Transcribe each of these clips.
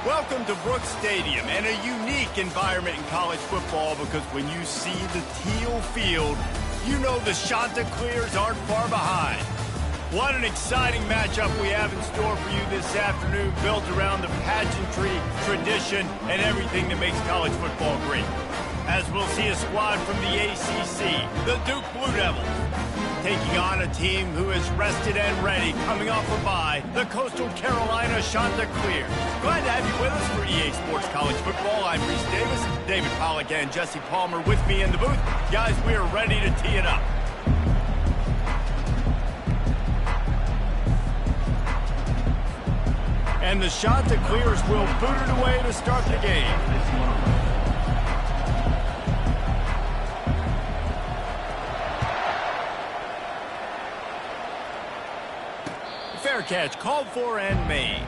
Welcome to Brooks Stadium, and a unique environment in college football because when you see the teal field, you know the Chanticleers aren't far behind. What an exciting matchup we have in store for you this afternoon, built around the pageantry, tradition, and everything that makes college football great. As we'll see a squad from the ACC, the Duke Blue Devils, taking on a team who is rested and ready, coming off a bye, the Coastal Carolina Chanticleers. Glad to have you with us for EA Sports College Football. I'm Reese Davis, David Pollack and Jesse Palmer with me in the booth. Guys, we are ready to tee it up. And the Chanticleers will boot it away to start the game. Fair catch, called for and made.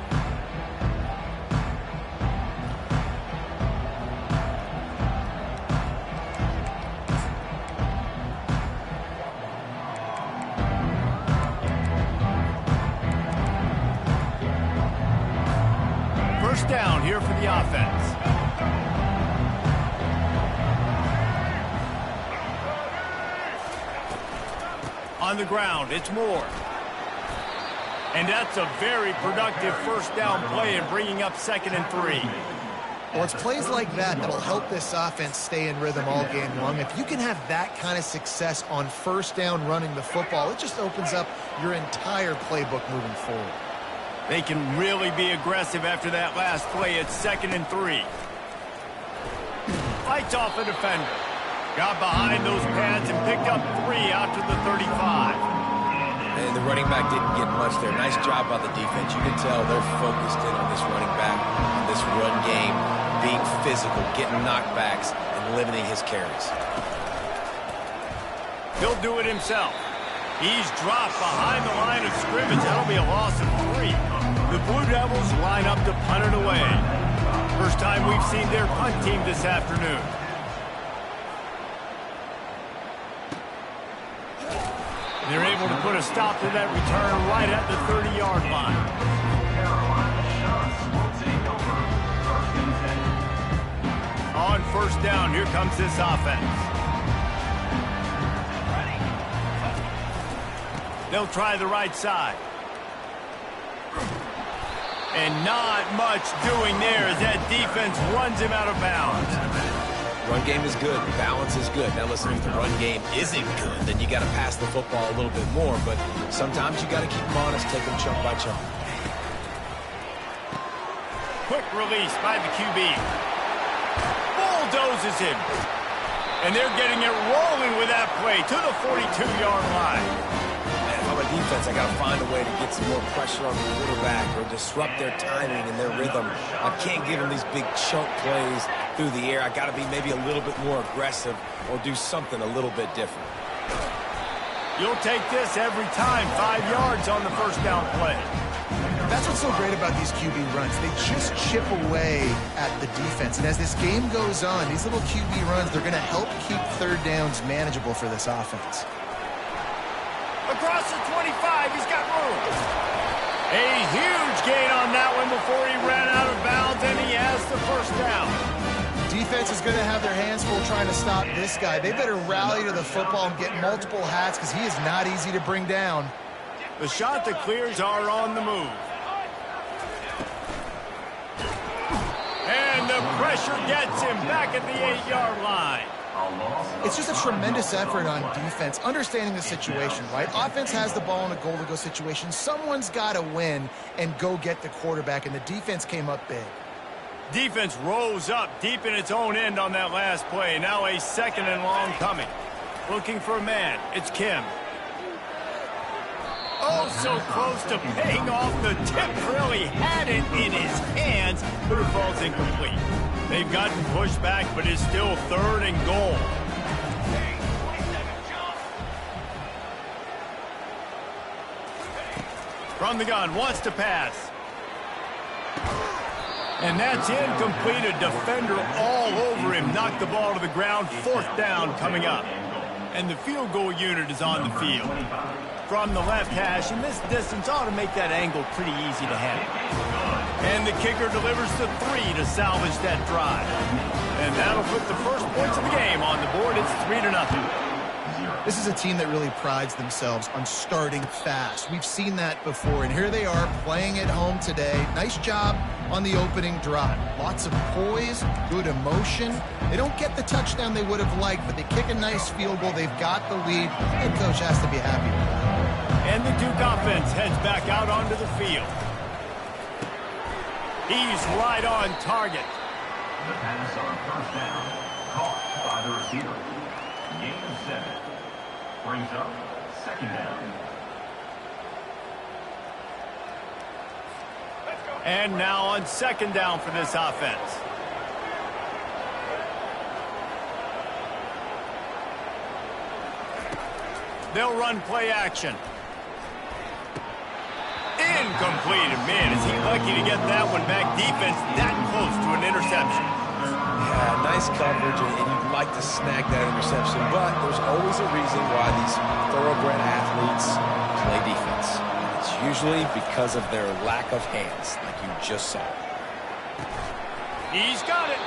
First down here for the offense. On the ground, it's Moore. And that's a very productive first down play in bringing up 2nd and 3. Well, it's plays like that that'll help this offense stay in rhythm all game long. If you can have that kind of success on first down running the football, it just opens up your entire playbook moving forward. They can really be aggressive after that last play. It's 2nd and 3. Fights off a defender. Got behind those pads and picked up 3 out to the 35. And the running back didn't get much there. Nice job by the defense. You can tell they're focused in on this running back, on this run game, being physical, getting knockbacks, and limiting his carries. He'll do it himself. He's dropped behind the line of scrimmage. That'll be a loss of 3. The Blue Devils line up to punt it away. First time we've seen their punt team this afternoon. They're able to put a stop to that return right at the 30-yard line. On first down, here comes this offense. They'll try the right side. And not much doing there as that defense runs him out of bounds. Run game is good. Balance is good. Now listen, if the run game isn't good, then you got to pass the football a little bit more. But sometimes you got to keep them honest, take them chunk by chunk. Quick release by the QB. Bulldozes him. And they're getting it rolling with that play to the 42-yard line. And if I'm a defense, I got to find a way to get some more pressure on the quarterback or disrupt their timing and their rhythm. I can't give them these big chunk plays through the air. I got to be maybe a little bit more aggressive or do something a little bit different. You'll take this every time. 5 yards on the first down play. That's what's so great about these QB runs. They just chip away at the defense. And as this game goes on, these little QB runs, they're going to help keep third downs manageable for this offense. Across the 25, he's got room. A huge gain on that one before he ran out of bounds, and he has the first down. Defense is going to have their hands full trying to stop this guy. They better rally to the football and get multiple hats because he is not easy to bring down. The Chanticleers are on the move. And the pressure gets him back at the 8-yard line. It's just a tremendous effort on defense, understanding the situation, right? Offense has the ball in a goal-to-go situation. Someone's got to win and go get the quarterback, and the defense came up big. Defense rose up deep in its own end on that last play. Now a 2nd and long coming. Looking for a man. It's Kim. Oh, so close to paying off the tip. Really had it in his hands, but it falls incomplete. They've gotten pushed back, but it's still 3rd and goal. From the gun, wants to pass. And that's incomplete. A defender all over him. Knocked the ball to the ground. 4th down coming up. And the field goal unit is on the field. From the left hash, and this distance ought to make that angle pretty easy to handle. And the kicker delivers the 3 to salvage that drive. And that'll put the first points of the game on the board. It's 3-0. This is a team that really prides themselves on starting fast. We've seen that before, and here they are playing at home today. Nice job on the opening drive. Lots of poise, good emotion. They don't get the touchdown they would have liked, but they kick a nice field goal. They've got the lead. The head coach has to be happy with that. And the Duke offense heads back out onto the field. He's right on target. The pass on first down, caught by the receiver. Gain of 7. Brings up second down. And now on second down for this offense. They'll run play action. Incomplete. And man, is he lucky to get that one back. Defense that close to an interception. Yeah, nice coverage, and you'd like to snag that interception, but there's always a reason why these thoroughbred athletes play defense. It's usually because of their lack of hands, like you just saw. He's got it.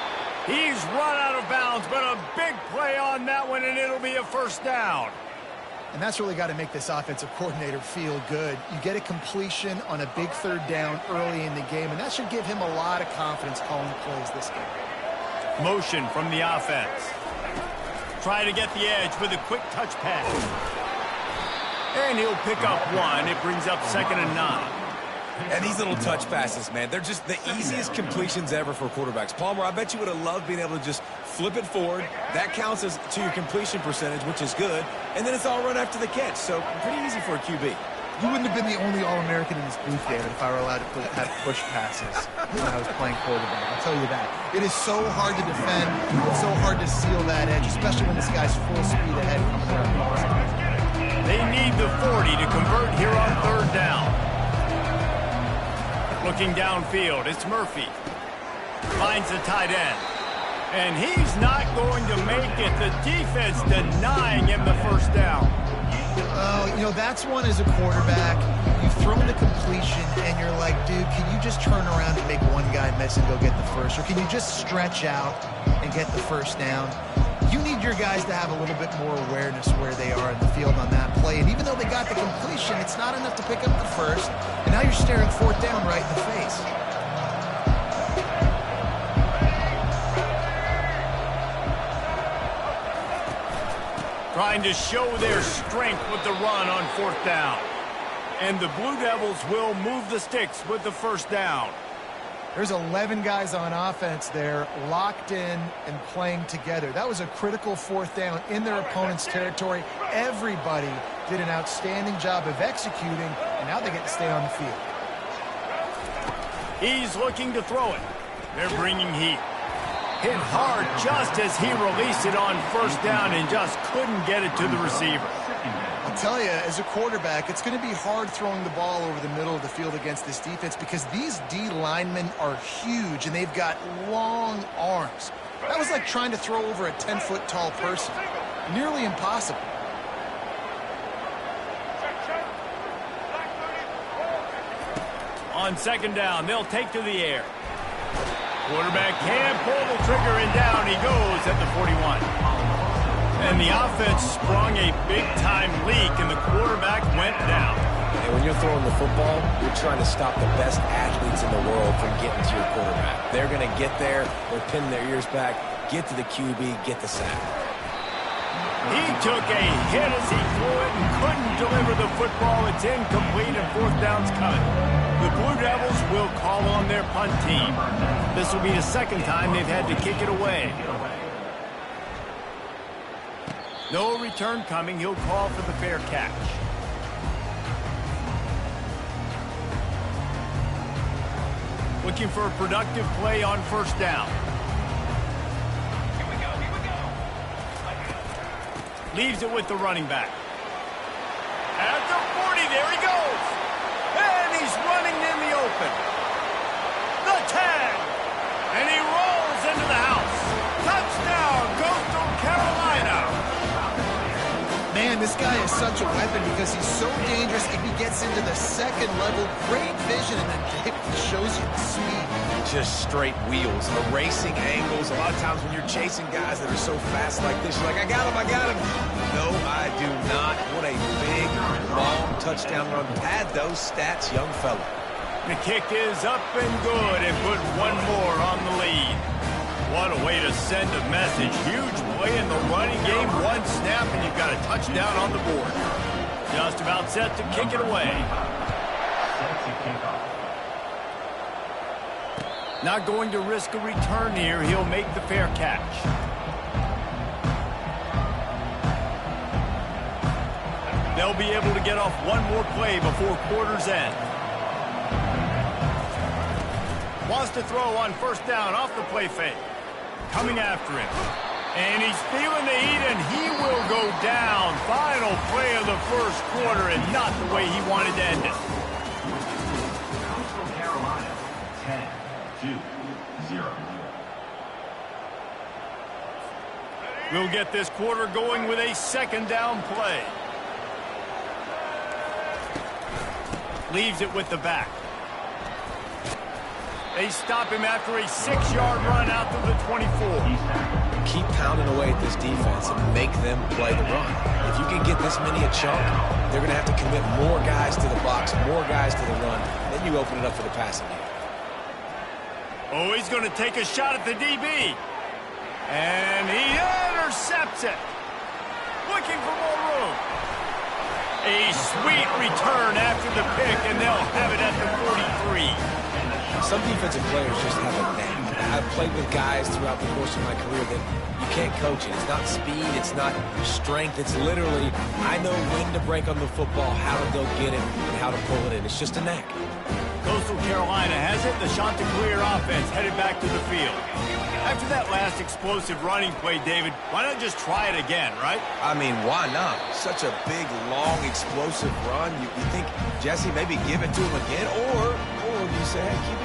He's run out of bounds, but a big play on that one, and it'll be a first down. And that's really got to make this offensive coordinator feel good. You get a completion on a big third down early in the game, and that should give him a lot of confidence calling plays this game. Motion from the offense. Try to get the edge with a quick touch pass. And he'll pick up 1. It brings up 2nd and 9. And these little touch passes, man, they're just the easiest completions ever for quarterbacks. Palmer, I bet you would have loved being able to just flip it forward. That counts as to your completion percentage, which is good. And then it's all run after the catch, so pretty easy for a QB. You wouldn't have been the only All-American in this booth, David, if I were allowed to have push passes when I was playing quarterback. I'll tell you that. It is so hard to defend. It's so hard to seal that edge, especially when this guy's full speed ahead coming around. They need the 40 to convert here on third down. Looking downfield, it's Murphy. Finds the tight end. And he's not going to make it. The defense denying him the first down. You know, that's one as a quarterback. You've thrown the completion, and you're like, dude, can you just turn around and make one guy miss and go get the first? Or can you just stretch out and get the first down? You need your guys to have a little bit more awareness where they are in the field on that play. And even though they got the completion, it's not enough to pick up the first. And now you're staring fourth down right in the face. Trying to show their strength with the run on fourth down. And the Blue Devils will move the sticks with the first down. There's 11 guys on offense there, locked in and playing together. That was a critical fourth down in their opponent's territory. Everybody did an outstanding job of executing, and now they get to stay on the field. He's looking to throw it. They're bringing heat. Hit hard just as he released it on first down and just couldn't get it to the receiver. I'll tell you, as a quarterback, it's going to be hard throwing the ball over the middle of the field against this defense because these D linemen are huge and they've got long arms. That was like trying to throw over a 10-foot tall person. Nearly impossible. On second down, they'll take to the air. Quarterback can pull the trigger, and down he goes at the 41. And the offense sprung a big-time leak, and the quarterback went down. And when you're throwing the football, you're trying to stop the best athletes in the world from getting to your quarterback. They're going to get there, they're pinning their ears back, get to the QB, get the sack. He took a hit as he threw it and couldn't deliver the football. It's incomplete, and fourth down's coming. The Blue Devils will call on their punt team. This will be the second time they've had to kick it away. No return coming. He'll call for the fair catch. Looking for a productive play on first down. Here we go. Leaves it with the running back. At the 40, there he goes. And he's running in the open. The tag. And he rolls into the house. Touchdown, Coastal Carolina. Man, This guy is such a weapon because he's so dangerous if he gets into the second level. Great vision, and then David shows you the speed. Just straight wheels, erasing angles. A lot of times when you're chasing guys that are so fast like this, you're like, I got him, I got him. No, I do not. What a big, long touchdown run. Pad those stats, young fella. The kick is up and good and put one more on the lead. What a way to send a message. Huge play in the running game. One snap and you've got a touchdown on the board. Just about set to kick it away. Set to kick off. Not going to risk a return here. He'll make the fair catch. They'll be able to get off one more play before quarter's end. Wants to throw on first down off the play fake. Coming after him. And he's feeling the heat, and he will go down. Final play of the first quarter, and not the way he wanted to end it. Coastal Carolina, 10-0. We'll get this quarter going with a second down play. Leaves it with the back. They stop him after a 6-yard run out to the 24. Keep pounding away at this defense and make them play the run. If you can get this many a chunk, they're going to have to commit more guys to the box, more guys to the run. Then you open it up for the passing game. Oh, he's going to take a shot at the DB. And he intercepts it. Looking for more room. A sweet return after the pick, and they'll have it at the 43. Some defensive players just have a knack. I've played with guys throughout the course of my career that you can't coach it. It's not speed, it's not strength. It's literally, I know when to break on the football, how to go get it, and how to pull it in. It's just a knack. Coastal Carolina has it. The Chanticleer offense headed back to the field. After that last explosive running play, David, why not just try it again, right? I mean, why not? Such a big, long, explosive run. You think, Jesse, maybe give it to him again, or do you say, hey, QB,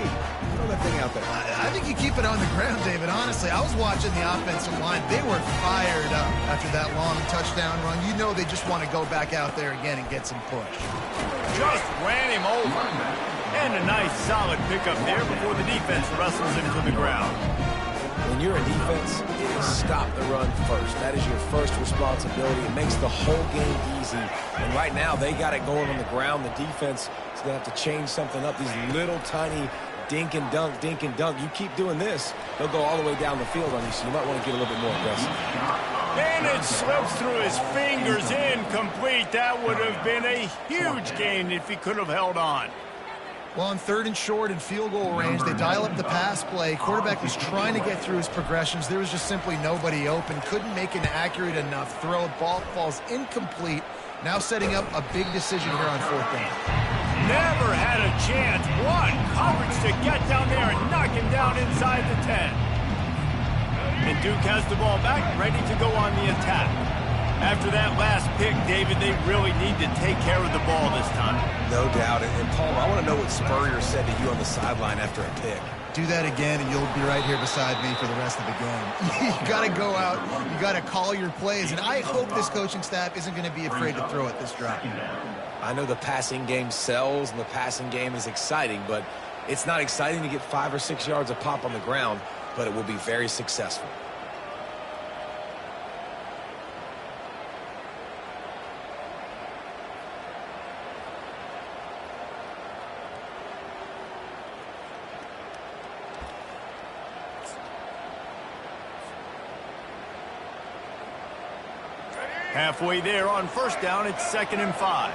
throw that thing out there? I think you keep it on the ground, David. Honestly, I was watching the offensive line. They were fired up after that long touchdown run. You know they just want to go back out there again and get some push. Just ran him over. And a nice, solid pickup there before the defense wrestles him to the ground. When you're a defense, it is stop the run first. That is your first responsibility. It makes the whole game easy. And right now, they got it going on the ground. The defense is going to have to change something up. These little tiny dink and dunk, dink and dunk. You keep doing this, they'll go all the way down the field on you, so you might want to get a little bit more aggressive. And it slips through his fingers, incomplete. That would have been a huge gain if he could have held on. Well, on 3rd and short and field goal range, they dial up the pass play. Quarterback was trying to get through his progressions. There was just simply nobody open. Couldn't make an accurate enough throw. Ball falls incomplete. Now setting up a big decision here on 4th down. Never had a chance. One coverage to get down there and knock him down inside the 10. And Duke has the ball back, ready to go on the attack. After that last pick, David, they really need to take care of the ball this time. No doubt. And Paul, I want to know what Spurrier said to you on the sideline after a pick. Do that again, and you'll be right here beside me for the rest of the game. You got to go out. You got to call your plays. And I hope this coaching staff isn't going to be afraid to throw it this drive. I know the passing game sells, and the passing game is exciting, but it's not exciting to get 5 or 6 yards of pop on the ground, but it will be very successful. Halfway there on first down, it's 2nd and 5.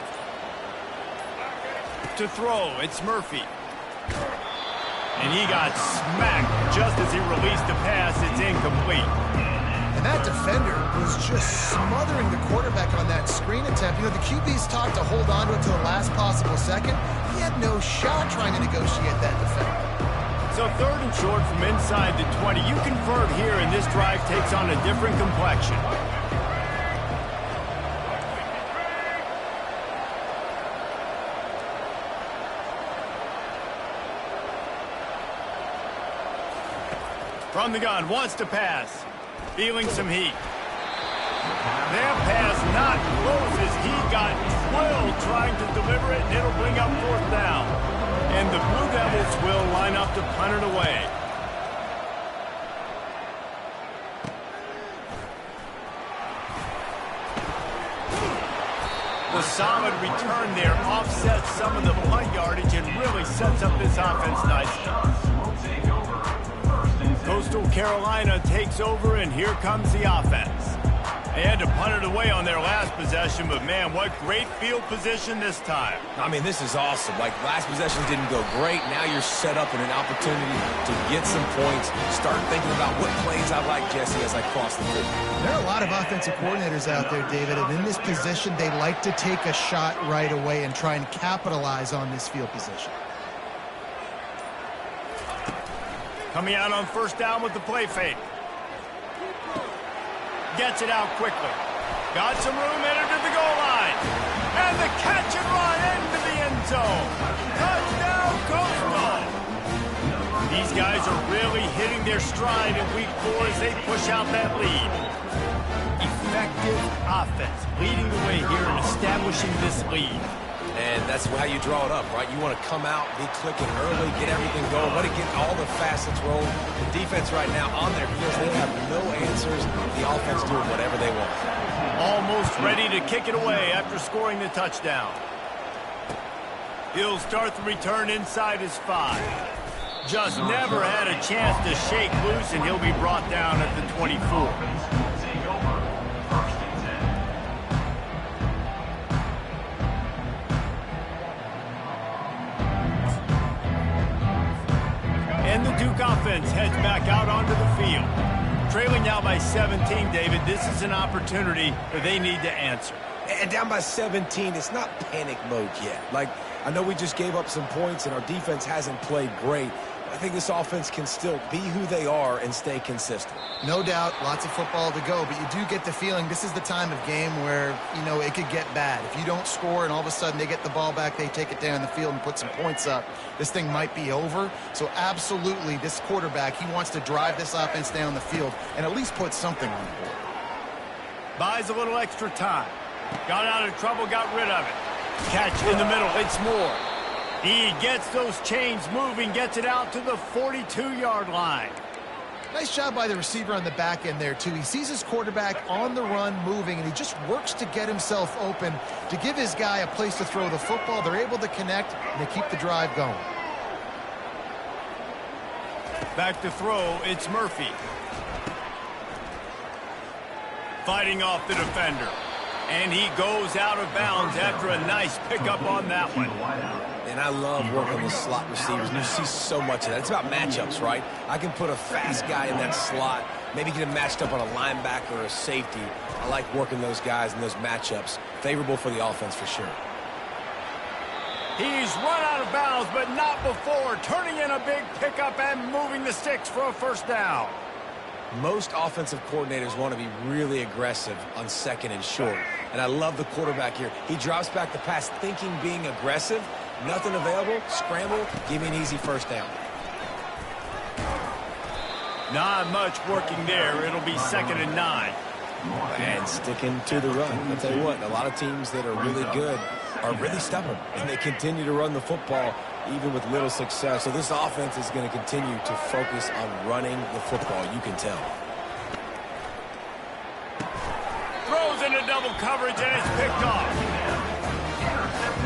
To throw, it's Murphy. And he got smacked just as he released the pass. It's incomplete. And that defender was just smothering the quarterback on that screen attempt. You know, the QB's taught to hold on to it to the last possible second. He had no shot trying to negotiate that defender. So 3rd and short from inside the 20. You convert here, and this drive takes on a different complexion. From the gun, wants to pass. Feeling some heat. Their pass not close as he got drilled trying to deliver it, and it'll bring up 4th down. And the Blue Devils will line up to punt it away. The solid return there offsets some of the punt yardage and really sets up this offense nicely. Coastal Carolina takes over, and here comes the offense. They had to punt it away on their last possession, but man, what great field position this time. I mean, this is awesome. Like, last possession didn't go great. Now you're set up in an opportunity to get some points. Start thinking about what plays I like, Jesse, as I cross the field. There are a lot of offensive coordinators out there, David, and in this position, they like to take a shot right away and try and capitalize on this field position. Coming out on 1st down with the play fake. Gets it out quickly. Got some room, headed to the goal line. And the catch and run into the end zone. Touchdown, Coastal. These guys are really hitting their stride in week 4 as they push out that lead. Effective offense leading the way here and establishing this lead. And that's how you draw it up, right? You want to come out, be clicking early, get everything going, let it get all the facets rolling. The defense right now on their heels, they have no answers. The offense doing whatever they want. Almost ready to kick it away after scoring the touchdown. He'll start the return inside his 5. Just never had a chance to shake loose, and he'll be brought down at the 24. And the Duke offense heads back out onto the field. Trailing now by 17, David, this is an opportunity that they need to answer. And down by 17, it's not panic mode yet. Like, I know we just gave up some points and our defense hasn't played great. But I think this offense can still be who they are and stay consistent. No doubt, lots of football to go, but you do get the feeling this is the time of game where, you know, it could get bad. If you don't score and all of a sudden they get the ball back, they take it down the field and put some points up, this thing might be over. So absolutely, this quarterback, he wants to drive this offense down the field and at least put something on the board. Buys a little extra time. Got out of trouble, got rid of it. Catch in the middle, it's Moore. He gets those chains moving, gets it out to the 42-yard line. Nice job by the receiver on the back end there, too. He sees his quarterback on the run moving, and he just works to get himself open to give his guy a place to throw the football. They're able to connect, and they keep the drive going. Back to throw, it's Murphy. Fighting off the defender. And he goes out of bounds after a nice pickup on that one. And I love working the slot receivers. You see so much of that. It's about matchups, right? I can put a fast guy in that slot, maybe get him matched up on a linebacker or a safety. I like working those guys in those matchups. Favorable for the offense for sure. He's run out of bounds, but not before. Turning in a big pickup and moving the sticks for a 1st down. Most offensive coordinators want to be really aggressive on 2nd and short. And I love the quarterback here. He drops back the pass thinking being aggressive. Nothing available. Scramble. Give me an easy 1st down. Not much working there. It'll be 2nd and 9. And sticking to the run. I'll tell you what, a lot of teams that are really good are really stubborn. And they continue to run the football even with little success. So this offense is going to continue to focus on running the football. You can tell. Throws into double coverage, and it's picked off.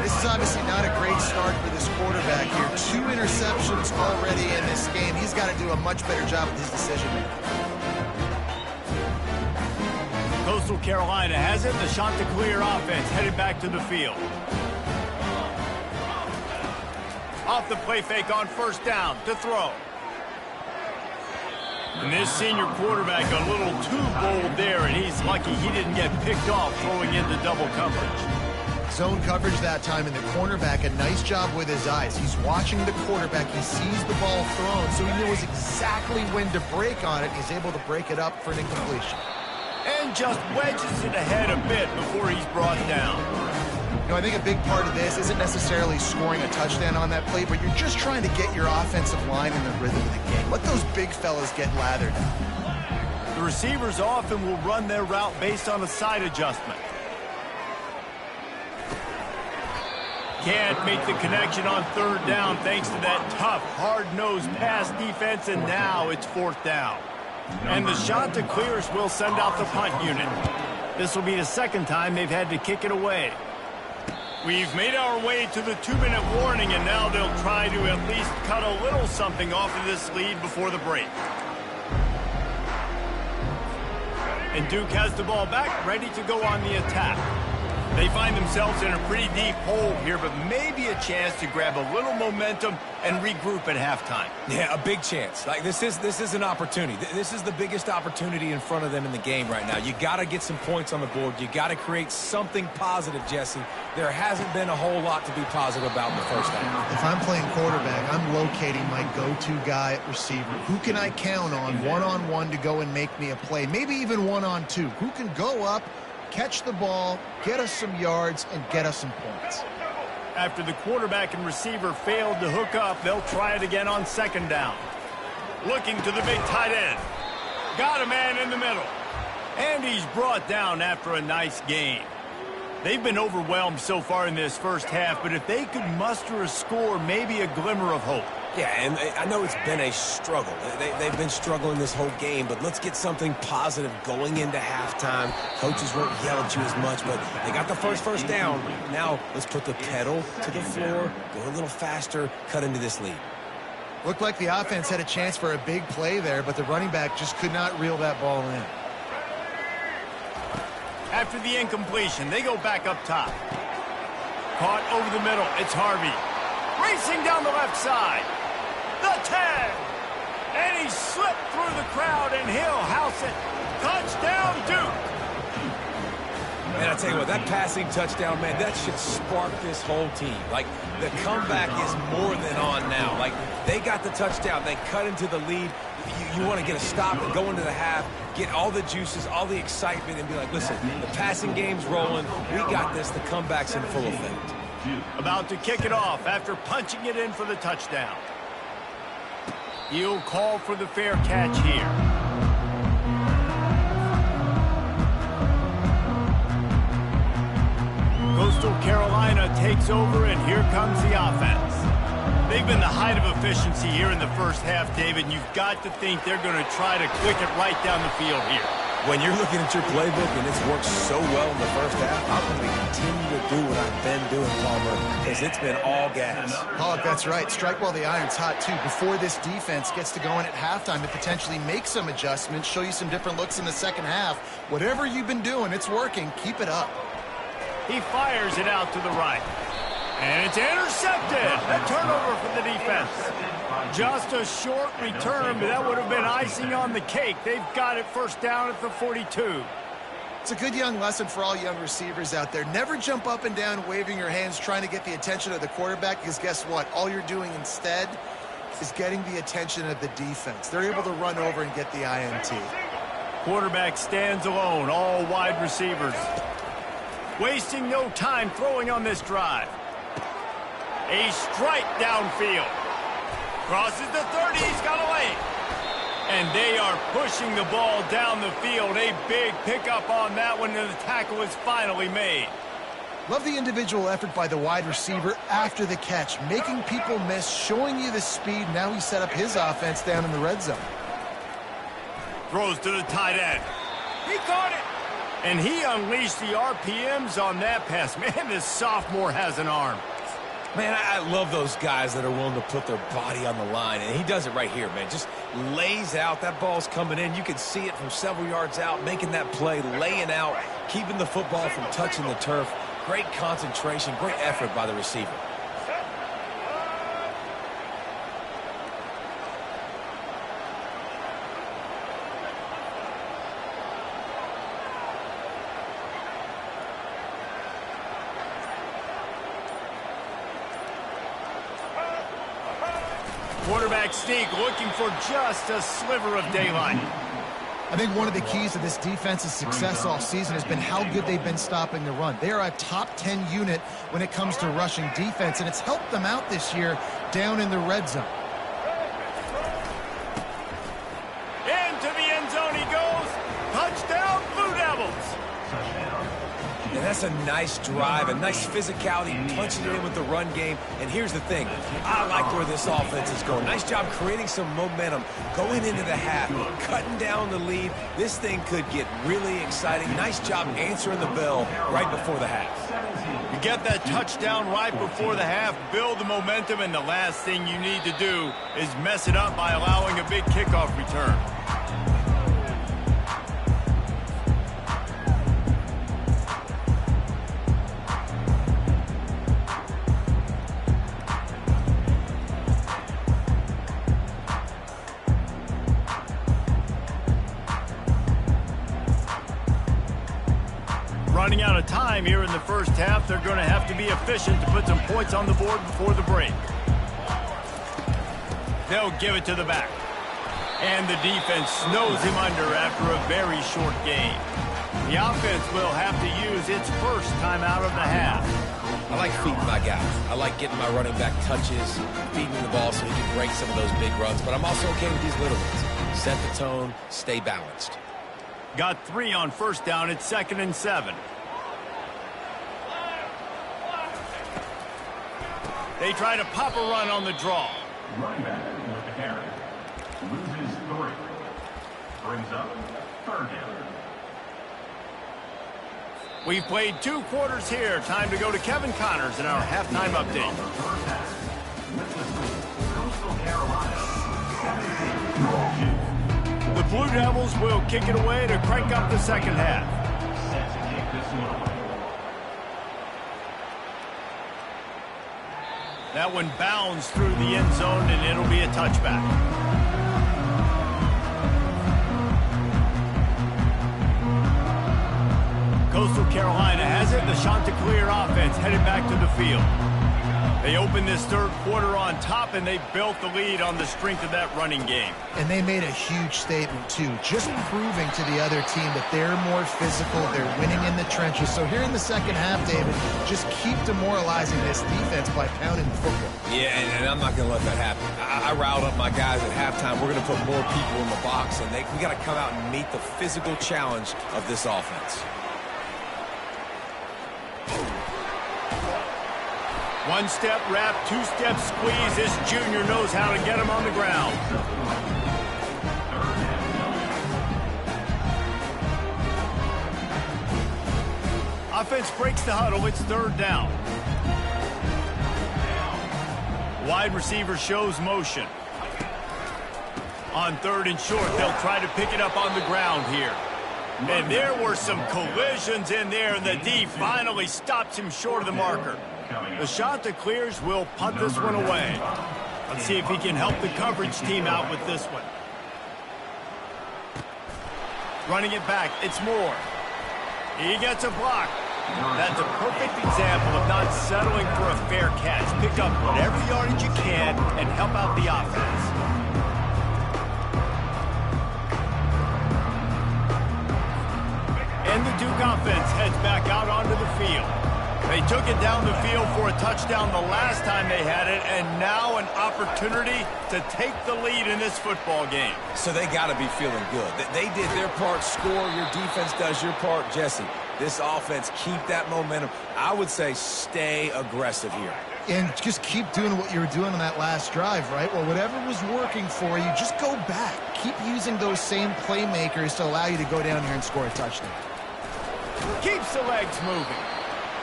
This is obviously not a great start for this quarterback here. 2 interceptions already in this game. He's got to do a much better job with his decision-making. Coastal Carolina has it. The Chanticleer offense headed back to the field. Off the play fake on 1st down to throw. And this senior quarterback a little too bold there, and he's lucky he didn't get picked off throwing into double coverage. Zone coverage that time, and the cornerback, a nice job with his eyes. He's watching the quarterback. He sees the ball thrown, so he knows exactly when to break on it. He's able to break it up for an incompletion. And just wedges it ahead a bit before he's brought down. You know, I think a big part of this isn't necessarily scoring a touchdown on that play, but you're just trying to get your offensive line in the rhythm of the game. Let those big fellas get lathered. The The receivers often will run their route based on a side adjustment. Can't make the connection on third down thanks to that tough, hard-nosed pass defense, and now it's fourth down. And the Shanta Clears will send out the punt unit. This will be the second time they've had to kick it away. We've made our way to the 2-minute warning, and now they'll try to at least cut a little something off of this lead before the break. And Duke has the ball back, ready to go on the attack. They find themselves in a pretty deep hole here, but maybe a chance to grab a little momentum and regroup at halftime. Yeah, a big chance. Like this is an opportunity. This is the biggest opportunity in front of them in the game right now. You got to get some points on the board. You got to create something positive, Jesse. There hasn't been a whole lot to be positive about in the first half. If I'm playing quarterback, I'm locating my go-to guy at receiver. Who can I count on one-on-one to go and make me a play? Maybe even one-on-two. Who can go up, catch the ball, get us some yards, and get us some points? After the quarterback and receiver failed to hook up, they'll try it again on second down. Looking to the big tight end. Got a man in the middle. And he's brought down after a nice gain. They've been overwhelmed so far in this first half, but if they could muster a score, maybe a glimmer of hope. Yeah, and I know it's been a struggle. They've been struggling this whole game, but let's get something positive going into halftime. Coaches won't yell at you as much, but they got the first down. Now let's put the pedal to the floor, go a little faster, cut into this lead. Looked like the offense had a chance for a big play there, but the running back just could not reel that ball in. After the incompletion, they go back up top. Caught over the middle. It's Harvey. Racing down the left side. The 10. And he slipped through the crowd, and he'll house it. Touchdown, Duke. Man, I tell you what, that passing touchdown, man, that should spark this whole team. Like, the comeback is more than on now. Like, they got the touchdown. They cut into the lead. You want to get a stop and go into the half, get all the juices, all the excitement, and be like, listen, the passing game's rolling. We got this. The comeback's in full effect. About to kick it off after punching it in for the touchdown. He'll call for the fair catch here. Coastal Carolina takes over, and here comes the offense. They've been the height of efficiency here in the first half, David, and you've got to think they're going to try to click it right down the field here. When you're looking at your playbook and it's worked so well in the first half, I'm going to continue to do what I've been doing, Palmer, because it's been all gas. Pollock, that's right. Strike while the iron's hot, too. Before this defense gets to going at halftime to potentially make some adjustments, show you some different looks in the second half. Whatever you've been doing, it's working. Keep it up. He fires it out to the right. And it's intercepted. A turnover for the defense. Just a short return, but that would have been icing on the cake. They've got it first down at the 42. It's a good young lesson for all young receivers out there. Never jump up and down waving your hands trying to get the attention of the quarterback, because guess what? All you're doing instead is getting the attention of the defense. They're able to run over and get the INT. Quarterback stands alone, all wide receivers. Wasting no time throwing on this drive. A strike downfield. Crosses the 30, he's got a lane. And they are pushing the ball down the field. A big pickup on that one, and the tackle is finally made. Love the individual effort by the wide receiver after the catch, making people miss, showing you the speed. Now he set up his offense down in the red zone. Throws to the tight end. He caught it. And he unleashed the RPMs on that pass. Man, this sophomore has an arm. Man, I love those guys that are willing to put their body on the line, and he does it right here, man. Just lays out. That ball's coming in. You can see it from several yards out, making that play, laying out, keeping the football from touching the turf. Great concentration, great effort by the receiver. Quarterback sneak, looking for just a sliver of daylight. I think one of the keys to this defense's success all season has been how good they've been stopping the run. They are a top 10 unit when it comes to rushing defense, and it's helped them out this year down in the red zone. Into the end zone he goes. And that's a nice drive, a nice physicality, punching it in with the run game. And here's the thing. I like where this offense is going. Nice job creating some momentum, going into the half, cutting down the lead. This thing could get really exciting. Nice job answering the bell right before the half. You get that touchdown right before the half, build the momentum, and the last thing you need to do is mess it up by allowing a big kickoff return. Running out of time here in the first half, they're going to have to be efficient to put some points on the board before the break. They'll give it to the back. And the defense snows him under after a very short game. The offense will have to use its first timeout of the half. I like feeding my guys. I like getting my running back touches, feeding the ball so he can break some of those big runs. But I'm also okay with these little ones. Set the tone, stay balanced. Got 3 on first down. It's 2nd and 7. They try to pop a run on the draw. Running back with the carry. Loses 3. Brings up 3rd down. We've played 2 quarters here. Time to go to Kevin Connors in our halftime update. The Blue Devils will kick it away to crank up the second half. Set to kick this one away. That one bounds through the end zone, and it'll be a touchback. Coastal Carolina has it. The Chanticleer offense headed back to the field. They opened this third quarter on top, and they built the lead on the strength of that running game. And they made a huge statement, too, just proving to the other team that they're more physical, they're winning in the trenches. So here in the second half, David, just keep demoralizing this defense by pounding the football. Yeah, and I'm not going to let that happen. I riled up my guys at halftime. We're going to put more people in the box, and we got to come out and meet the physical challenge of this offense. One-step wrap, two-step squeeze. This junior knows how to get him on the ground. Offense breaks the huddle. It's 3rd down. Wide receiver shows motion. On 3rd and short, they'll try to pick it up on the ground here. And there were some collisions in there, and the D finally stops him short of the marker. The Chanticleers will punt this one away. Let's see if he can help the coverage team out with this one. Running it back, it's Moore. He gets a block. That's a perfect example of not settling for a fair catch. Pick up whatever yardage you can and help out the offense. And the Duke offense heads back out onto the field. They took it down the field for a touchdown the last time they had it, and now an opportunity to take the lead in this football game. So they got to be feeling good. They did their part, score. Your defense does your part. Jesse, this offense, keep that momentum. I would say stay aggressive here. And just keep doing what you were doing on that last drive, right? Well, whatever was working for you, just go back. Keep using those same playmakers to allow you to go down here and score a touchdown. Keeps the legs moving.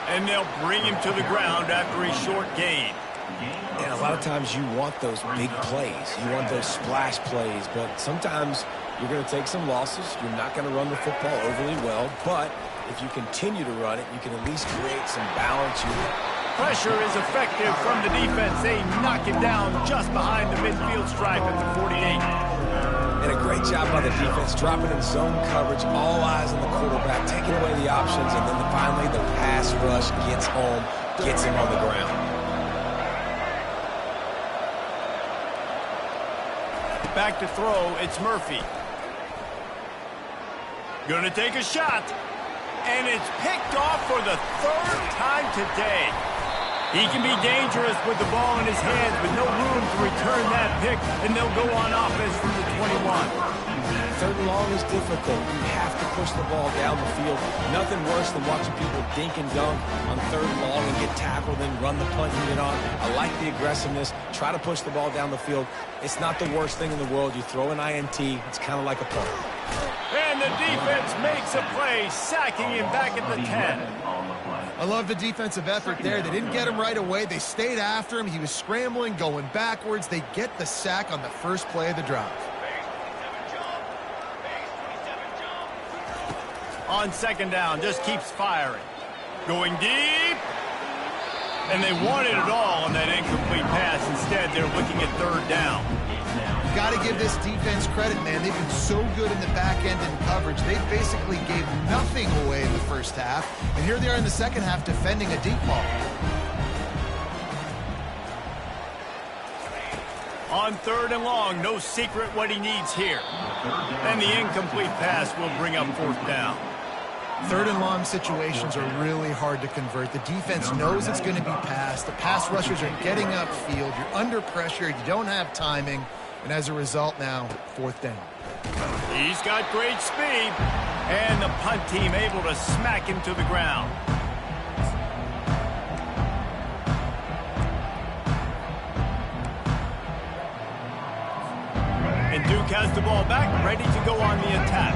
And they'll bring him to the ground after a short gain. And a lot of times you want those big plays. You want those splash plays. But sometimes you're going to take some losses. You're not going to run the football overly well. But if you continue to run it, you can at least create some balance. Pressure is effective from the defense. They knock him down just behind the midfield stripe at the 48. And a great job by the defense, dropping in zone coverage, all eyes on the quarterback, taking away the options, and then finally the pass rush gets home, gets him on the ground. Back to throw, it's Murphy. Gonna take a shot, and it's picked off for the 3rd time today. He can be dangerous with the ball in his hands, but no room to return that pick, and they'll go on offense from the 21. third and long is difficult. You have to push the ball down the field. Nothing worse than watching people dink and dunk on third and long and get tackled and run the punt unit on. I like the aggressiveness. Try to push the ball down the field. It's not the worst thing in the world. You throw an INT. It's kind of like a punt. And the defense makes a play, sacking him back at the 10. I love the defensive effort there. They didn't get him right away. They stayed after him. He was scrambling, going backwards. They get the sack on the first play of the drive. On second down, just keeps firing. Going deep. And they wanted it all on that incomplete pass. Instead, they're looking at third down. You got to give this defense credit, man. They've been so good in the back end in coverage. They basically gave nothing away in the first half. And here they are in the second half defending a deep ball. On third and long, no secret what he needs here. And the incomplete pass will bring up fourth down. Third and long situations are really hard to convert. The defense knows it's going to be passed. The pass rushers are getting upfield. You're under pressure. You don't have timing. And as a result now, fourth down. He's got great speed. And the punt team able to smack him to the ground. And Duke has the ball back, ready to go on the attack.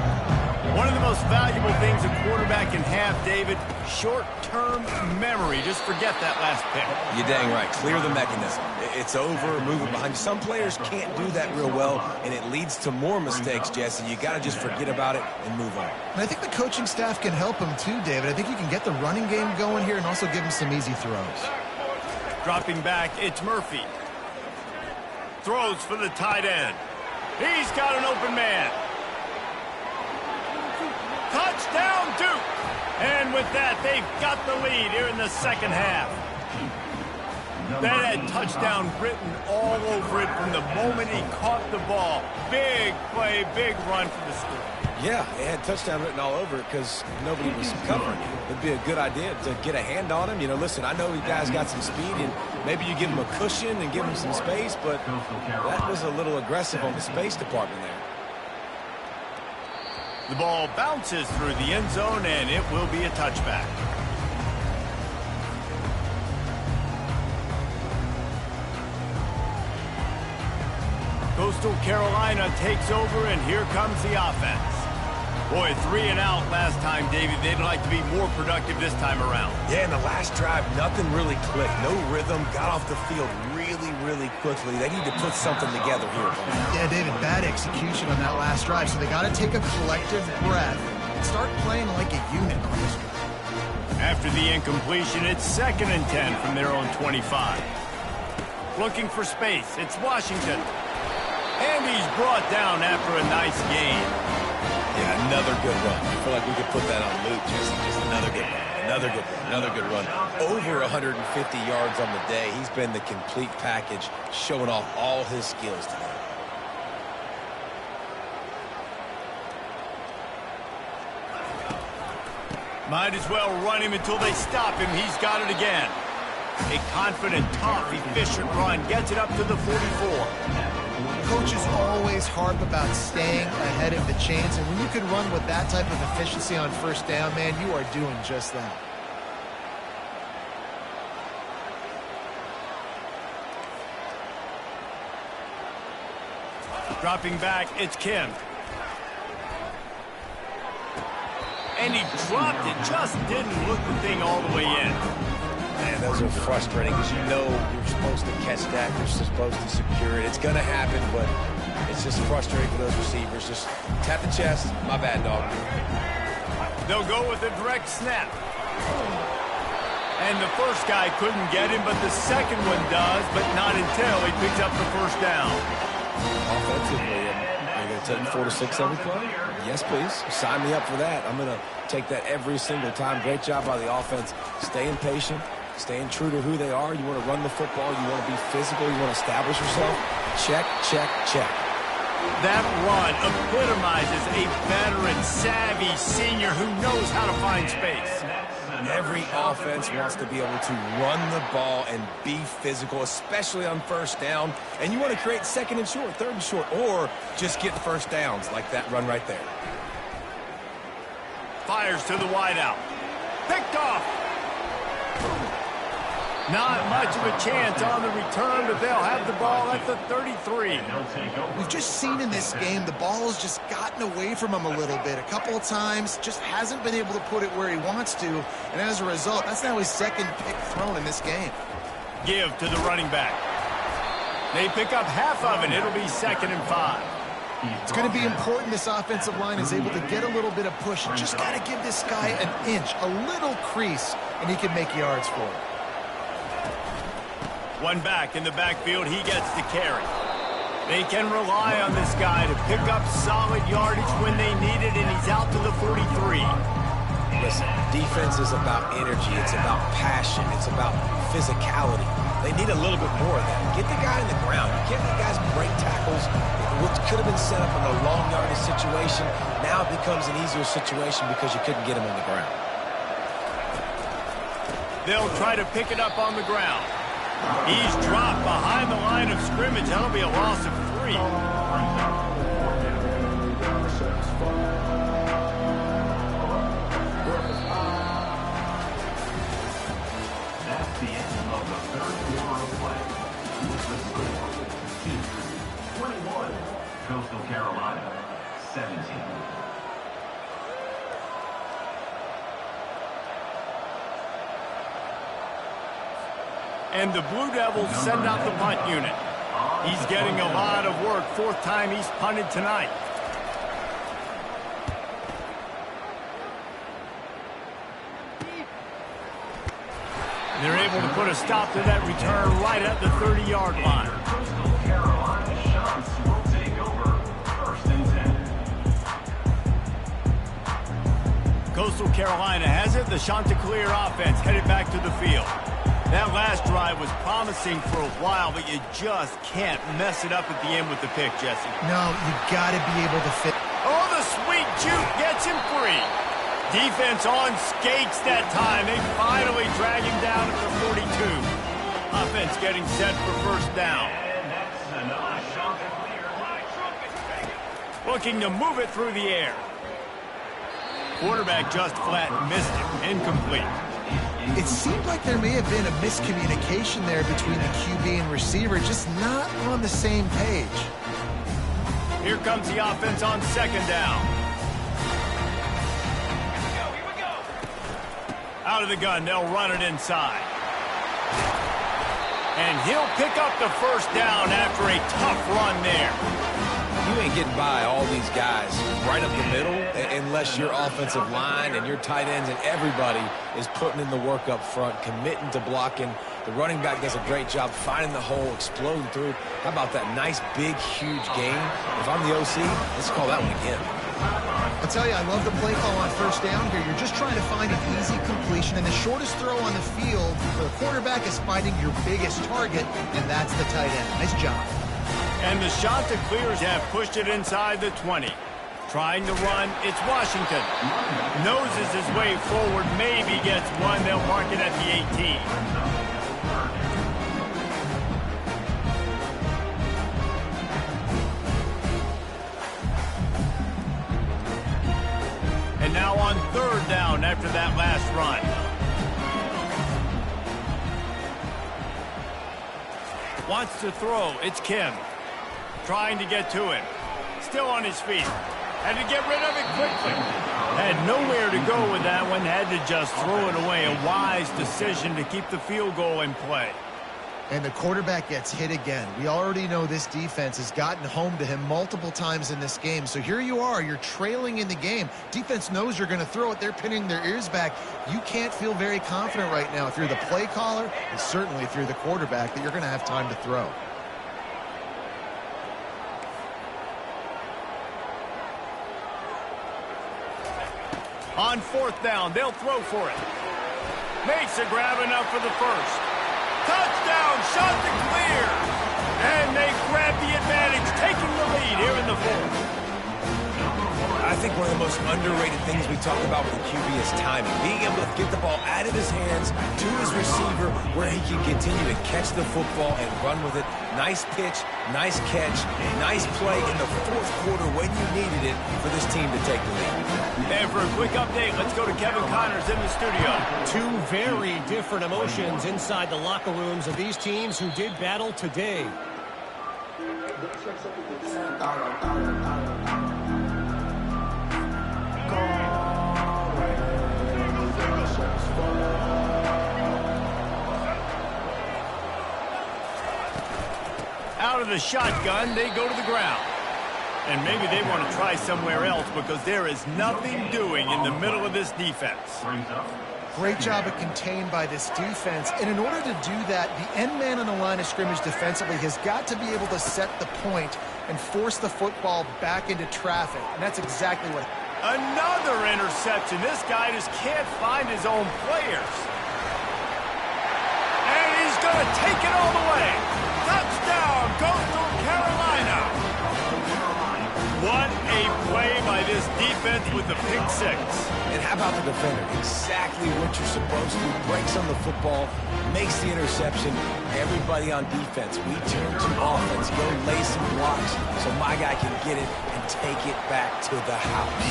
One of the most valuable things a quarterback can have, David, short-term memory. Just forget that last pick. You're dang right. Clear the mechanism. It's over, move it behind you. Some players can't do that real well, and it leads to more mistakes, Jesse. You got to just forget about it and move on. And I think the coaching staff can help him too, David. I think you can get the running game going here and also give him some easy throws. Dropping back, it's Murphy. Throws for the tight end. He's got an open man. Touchdown, Duke! And with that, they've got the lead here in the second half. That had touchdown written all over it from the moment he caught the ball. Big play, big run for the score. Yeah, it had touchdown written all over it because nobody was covering it. It'd be a good idea to get a hand on him. You know, listen, I know you guys got some speed, and maybe you give him a cushion and give him some space, but that was a little aggressive on the space department there. The ball bounces through the end zone, and it will be a touchback. Coastal Carolina takes over, and here comes the offense. Boy, 3 and out last time, David. They'd like to be more productive this time around. Yeah, in the last drive, nothing really clicked. No rhythm, got off the field really quickly. They need to put something together here. Yeah, David, bad execution on that last drive, so they got to take a collective breath and start playing like a unit on this drive. After the incompletion, it's 2nd and 10 from their own 25. Looking for space, it's Washington. And he's brought down after a nice gain. Yeah, another good run. I feel like we could put that on loop, Jesse. Just another good run. Another good run. Another good run. Over 150 yards on the day. He's been the complete package, showing off all his skills today. Might as well run him until they stop him. He's got it again. A confident, tough, efficient run gets it up to the 44. Coaches always harp about staying ahead of the chains, and when you can run with that type of efficiency on first down, man, you are doing just that. Dropping back, it's Kim. And he dropped it, just didn't look the thing all the way in. Man, those are frustrating because you know you're supposed to catch that. You're supposed to secure it. It's going to happen, but it's just frustrating for those receivers. Just tap the chest. My bad, dog. They'll go with a direct snap. And the first guy couldn't get him, but the second one does, but not until he picks up the first down. Offensively, are you going to take 4 to 6 every play? Yes, please. Sign me up for that. I'm going to take that every single time. Great job by the offense. Staying patient. Staying true to who they are. You want to run the football. You want to be physical. You want to establish yourself. Check, check, check. That run epitomizes a veteran, savvy senior who knows how to find space. Every offense wants to be able to run the ball and be physical, especially on first down. And you want to create second and short, third and short, or just get first downs like that run right there. Fires to the wideout. Picked off. Not much of a chance on the return, but they'll have the ball at the 33. We've just seen in this game the ball has just gotten away from him a little bit. A couple of times, just hasn't been able to put it where he wants to. And as a result, that's now his second pick thrown in this game. Give to the running back. They pick up half of it. It'll be 2nd and 5. It's going to be important this offensive line is able to get a little bit of push. You just got to give this guy an inch, a little crease, and he can make yards for it. One back in the backfield, he gets the carry. They can rely on this guy to pick up solid yardage when they need it, and he's out to the 43. Listen, defense is about energy. It's about passion. It's about physicality. They need a little bit more of that. Get the guy in the ground. You can't let guys break tackles. What could have been set up in a long yardage situation now it becomes an easier situation because you couldn't get him on the ground. They'll try to pick it up on the ground. He's dropped behind the line of scrimmage. That'll be a loss of 3. That's the end of the third quarter of play. With the score, 21, Coastal Carolina, 17. And the Blue Devils send out the punt unit. He's getting a lot of work. 4th time he's punted tonight. They're able to put a stop to that return right at the 30-yard line. Coastal Carolina shots will take over 1st and 10. Coastal Carolina has it. The Chanticleer offense headed back to the field. That last drive was promising for a while, but you just can't mess it up at the end with the pick, Jesse. No, you got to be able to fit. Oh, the sweet juke gets him free. Defense on skates that time. They finally drag him down at the 42. Offense getting set for 1st down. And that's another Chanticleer. Looking to move it through the air. Quarterback just flat missed it. Incomplete. It seemed like there may have been a miscommunication there between the QB and receiver, just not on the same page. Here comes the offense on 2nd down. Here we go. Out of the gun, they'll run it inside. And he'll pick up the 1st down after a tough run there. You ain't getting by all these guys right up the middle unless your offensive line and your tight ends and everybody is putting in the work up front, committing to blocking. The running back does a great job finding the hole, exploding through. How about that nice, big, huge gain? If I'm the OC, let's call that one again. I'll tell you, I love the play call on 1st down here. You're just trying to find an easy completion, and the shortest throw on the field for the quarterback is finding your biggest target, and that's the tight end. Nice job. And the Chanticleers have pushed it inside the 20. Trying to run, it's Washington. Noses his way forward, maybe gets one. They'll mark it at the 18. And now on 3rd down after that last run. Wants to throw, it's Kim. Trying to get to him. Still on his feet. Had to get rid of it quickly. Had nowhere to go with that one. Had to just throw it away. A wise decision to keep the field goal in play. And the quarterback gets hit again. We already know this defense has gotten home to him multiple times in this game. So here you are. You're trailing in the game. Defense knows you're going to throw it. They're pinning their ears back. You can't feel very confident right now if you're the play caller, and certainly if you're the quarterback, that you're going to have time to throw. On 4th down, they'll throw for it. Makes a grab enough for the 1st. Touchdown, Chanticleer. And they grab the advantage, taking the lead here in the 4th. I think one of the most underrated things we talk about with the QB is timing. Being able to get the ball out of his hands to his receiver where he can continue to catch the football and run with it. Nice pitch, nice catch, nice play in the fourth quarter when you needed it for this team to take the lead. And for a quick update, let's go to Kevin Connors in the studio. Two very different emotions inside the locker rooms of these teams who did battle today. Out of the shotgun, they go to the ground. And maybe they want to try somewhere else because there is nothing doing in the middle of this defense. Great job of contained by this defense. And in order to do that, the end man on the line of scrimmage defensively has got to be able to set the point and force the football back into traffic. And that's exactly what... Another interception. This guy just can't find his own players. And he's going to take it all the way. Touchdown, Coastal Carolina. What a play by this defense with the pick six. And how about the defender? Exactly what you're supposed to. Breaks on the football, makes the interception. Everybody on defense, we turn to offense. Go lay some blocks so my guy can get it and take it back to the house.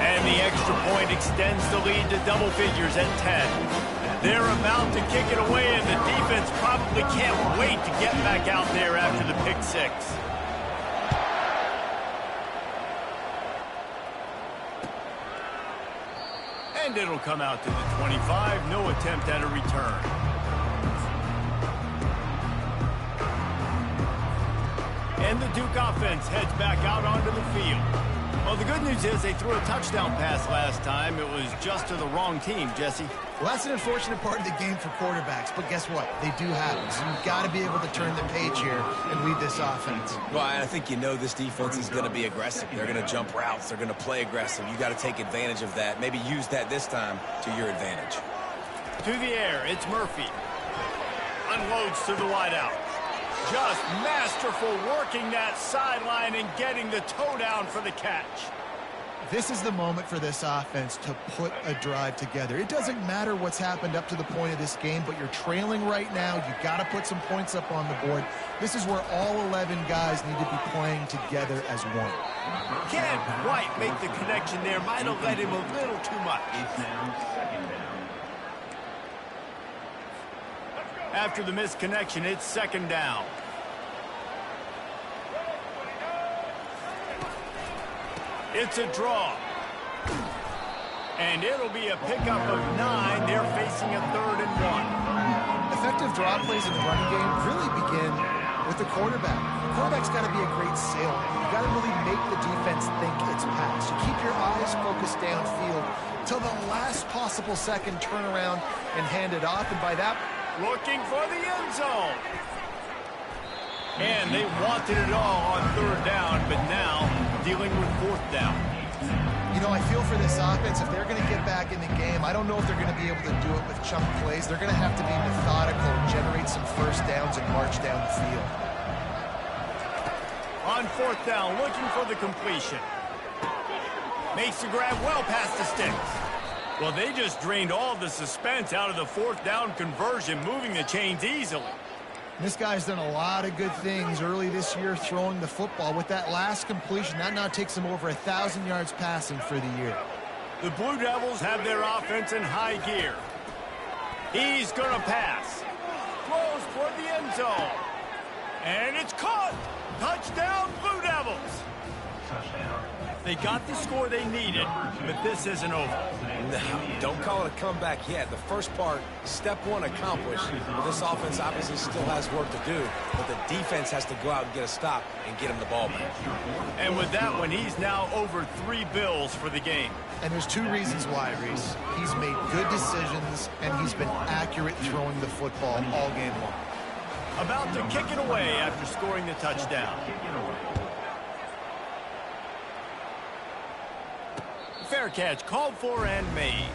And the extra point extends the lead to double figures at 10. They're about to kick it away, and the defense probably can't wait to get back out there after the pick six. And it'll come out to the 25. No attempt at a return. And the Duke offense heads back out onto the field. Well, the good news is they threw a touchdown pass last time. It was just to the wrong team, Jesse. Well, that's an unfortunate part of the game for quarterbacks, but guess what? They do happen. So you've got to be able to turn the page here and lead this offense. Well, I think you know this defense is going to be aggressive. They're going to jump routes. They're going to play aggressive. You got to take advantage of that. Maybe use that this time to your advantage. To the air, it's Murphy. Unloads to the wideout. Just masterful working that sideline and getting the toe down for the catch. This is the moment for this offense to put a drive together. It doesn't matter what's happened up to the point of this game, but you're trailing right now. You've got to put some points up on the board. This is where all 11 guys need to be playing together as one. Can't quite make the connection there. Might have let him a little too much. After the missed connection, it's second down. It's a draw. And it'll be a pickup of 9. They're facing a 3rd and 1. Effective draw plays in the running game really begin with the quarterback. The quarterback's got to be a great salesman. You got to really make the defense think it's pass. You keep your eyes focused downfield till the last possible second, turn around and hand it off. And by that, looking for the end zone. And they wanted it all on 3rd down, but now dealing with 4th down. You know, I feel for this offense, if they're going to get back in the game, I don't know if they're going to be able to do it with chunk plays. They're going to have to be methodical, generate some first downs, and march down the field. On 4th down, looking for the completion. Makes the grab well past the sticks. Well, they just drained all the suspense out of the 4th down conversion, moving the chains easily. This guy's done a lot of good things early this year throwing the football. With that last completion, that now takes him over 1,000 yards passing for the year. The Blue Devils have their offense in high gear. He's going to pass. Throws for the end zone. And it's caught. Touchdown, Blue Devils. Touchdown. They got the score they needed, but this isn't over. No, don't call it a comeback yet. The first part, step one accomplished. But this offense obviously still has work to do, but the defense has to go out and get a stop and get him the ball back. And with that one, he's now over 3 bills for the game. And there's 2 reasons why, Reese. He's made good decisions, and he's been accurate throwing the football all game long. About to kick it away after scoring the touchdown. Fair catch called for and made.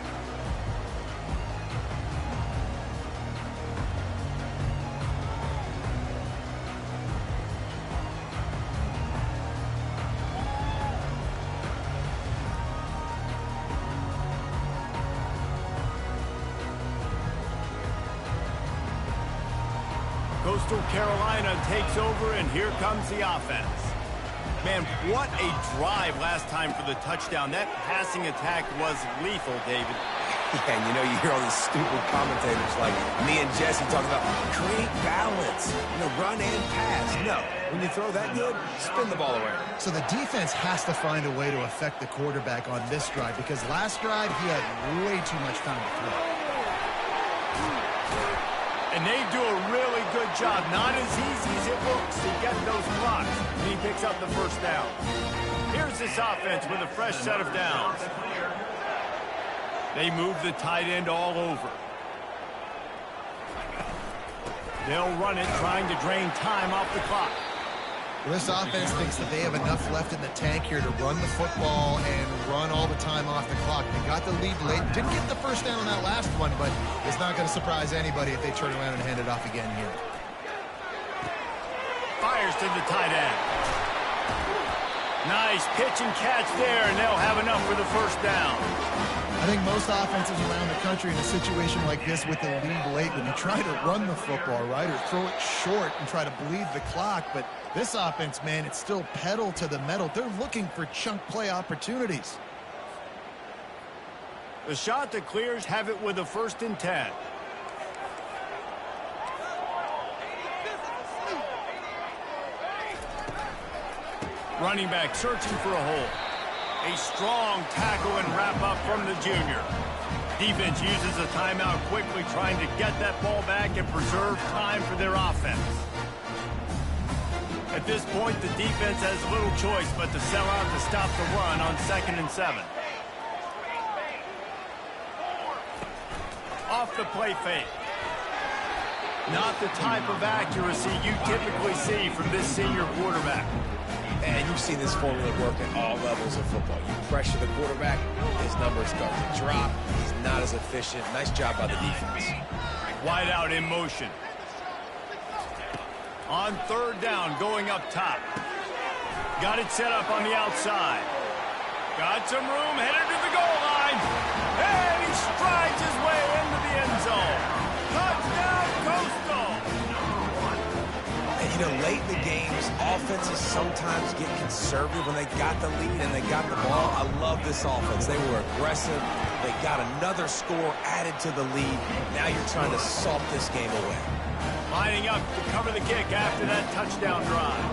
Coastal Carolina takes over, and here comes the offense. Man, what a drive last time for the touchdown. That passing attack was lethal, David. Yeah, and you know, you hear all these stupid commentators like me and Jesse talking about create balance, run and pass. No, when you throw that good, spin the ball away. So the defense has to find a way to affect the quarterback on this drive, because last drive he had way too much time to throw. And they do a really good job. Not as easy as it looks to get those blocks. And he picks up the first down. Here's this offense with a fresh set of downs. They move the tight end all over. They'll run it, trying to drain time off the clock. This offense thinks that they have enough left in the tank here to run the football and run all the time off the clock. They got the lead late. Didn't get the first down on that last one, but it's not going to surprise anybody if they turn around and hand it off again here. Fires to the tight end. Nice pitch and catch there, and they'll have enough for the first down. I think most offenses around the country in a situation like this with the lead late, when you try to run the football, right, or throw it short and try to bleed the clock, but this offense, man, it's still pedal to the metal. They're looking for chunk play opportunities. The Chanticleers have it with a 1st and 10. Running back searching for a hole. A strong tackle and wrap up from the junior. Defense uses a timeout quickly, trying to get that ball back and preserve time for their offense. At this point, the defense has little choice but to sell out to stop the run on 2nd and 7. Off the play fake. Not the type of accuracy you typically see from this senior quarterback. And you've seen this formula work at all levels of football. You pressure the quarterback, his numbers start to drop. He's not as efficient. Nice job by the defense. Wide out in motion. On 3rd down, going up top. Got it set up on the outside. Got some room, headed to the goal line. And he strides his way into the end zone. Touchdown, Coastal! And late in the games, offenses sometimes get conservative when they got the lead and they got the ball. I love this offense. They were aggressive. They got another score added to the lead. Now you're trying to salt this game away. Lining up to cover the kick after that touchdown drive.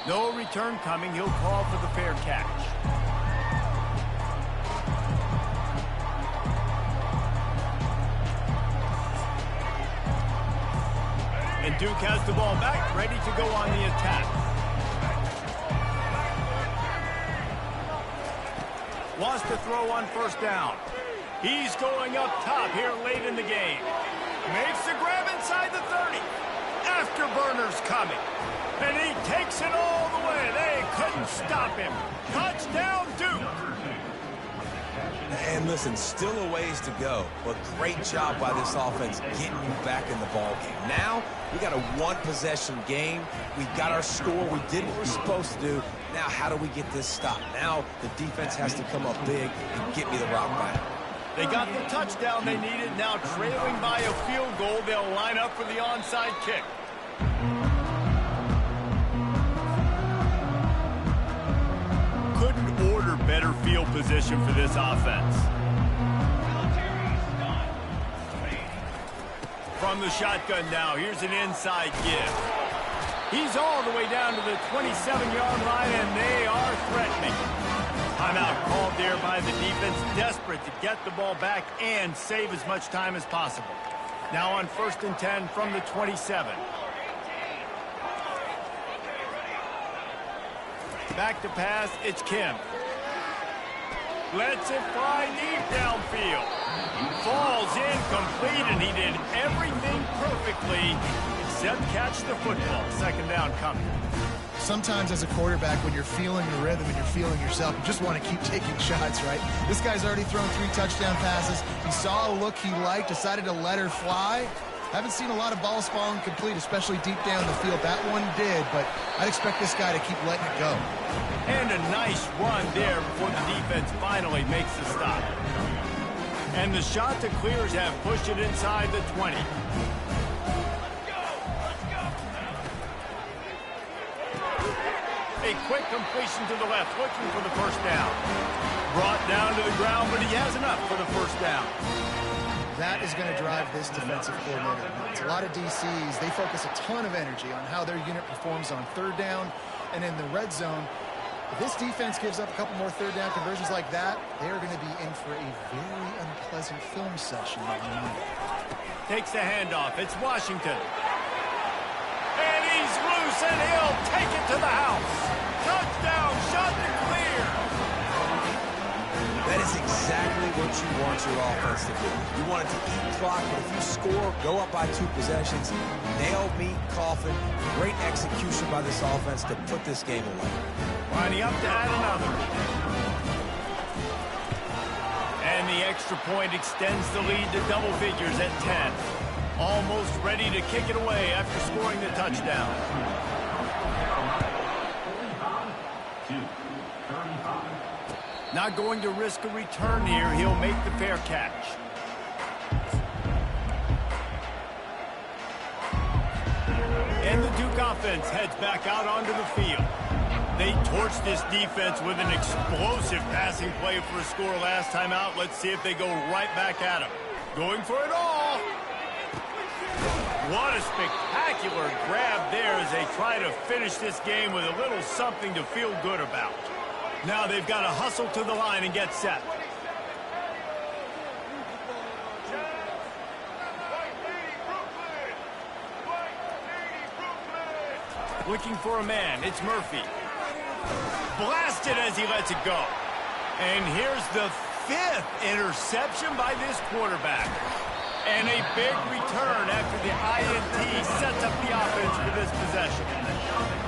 No return coming. He'll call for the fair catch. And Duke has the ball back, ready to go on the attack. Wants to throw on 1st down. He's going up top here late in the game. Makes the grab inside the 30. Afterburner's coming. And he takes it all the way. They couldn't stop him. Touchdown, Duke. And listen, still a ways to go, but great job by this offense getting you back in the ball game. Now, we got a 1-possession game. We got our score. We did what we're supposed to do. Now, how do we get this stopped? Now, the defense has to come up big and get me the rock back. They got the touchdown they needed. Now, trailing by a field goal, they'll line up for the onside kick. Couldn't order better field position for this offense. From the shotgun now, here's an inside give. He's all the way down to the 27-yard line, and they are threatening. Timeout called there by the defense, desperate to get the ball back and save as much time as possible. Now on 1st and 10 from the 27. Back to pass, it's Kim. Lets it fly deep downfield. Falls incomplete, and he did everything perfectly except catch the football. 2nd down coming. Sometimes as a quarterback, when you're feeling the rhythm and you're feeling yourself, you just want to keep taking shots, right? This guy's already thrown 3 touchdown passes. He saw a look he liked, decided to let her fly. Haven't seen a lot of balls falling complete, especially deep down the field. That one did, but I'd expect this guy to keep letting it go. And a nice run there before the defense finally makes the stop. And the Chanticleers have pushed it inside the 20. A quick completion to the left, looking for the first down. Brought down to the ground, but he has enough for the first down. That is going to drive this defensive coordinator nuts. A lot of DCs, they focus a ton of energy on how their unit performs on third down and in the red zone. If this defense gives up a couple more third down conversions like that, they are going to be in for a very unpleasant film session on Monday. Takes the handoff. It's Washington. And he's loose, and he'll take it to the house. Touchdown, Chanticleer. That is exactly what you want your offense to do. You want it to eat clock, but if you score, go up by 2 possessions, nail, meet, coffin. Great execution by this offense to put this game away. Winding up to add another. And the extra point extends the lead to double figures at 10. Almost ready to kick it away after scoring the touchdown. Not going to risk a return here. He'll make the fair catch. And the Duke offense heads back out onto the field. They torched this defense with an explosive passing play for a score last time out. Let's see if they go right back at him. Going for it all. What a spectacular grab there as they try to finish this game with a little something to feel good about. Now they've got to hustle to the line and get set. Looking for a man. It's Murphy. Blasted as he lets it go. And here's the 5th interception by this quarterback. And a big return after the INT sets up the offense for this possession.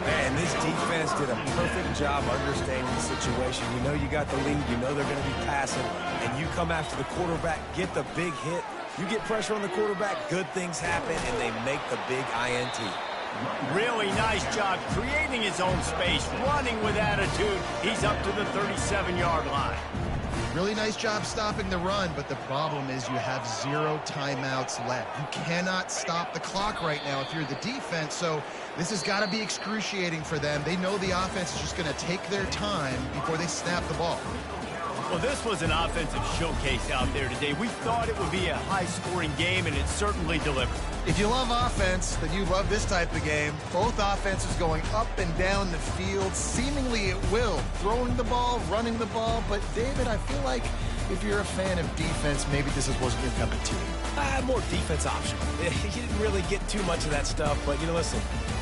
Man, this defense did a perfect job understanding the situation. You know you got the lead, you know they're going to be passing, and you come after the quarterback, get the big hit. You get pressure on the quarterback, good things happen, and they make the big INT. Really nice job creating his own space, running with attitude. He's up to the 37-yard line. Really nice job stopping the run, but the problem is you have 0 timeouts left. You cannot stop the clock right now if you're the defense, so this has got to be excruciating for them. They know the offense is just going to take their time before they snap the ball. Well, this was an offensive showcase out there today. We thought it would be a high-scoring game, and it certainly delivered. If you love offense, then you love this type of game. Both offenses going up and down the field, seemingly at will. Throwing the ball, running the ball. But, David, I feel like if you're a fan of defense, maybe this wasn't your cup of tea. More defense optional. You didn't really get too much of that stuff, but, listen,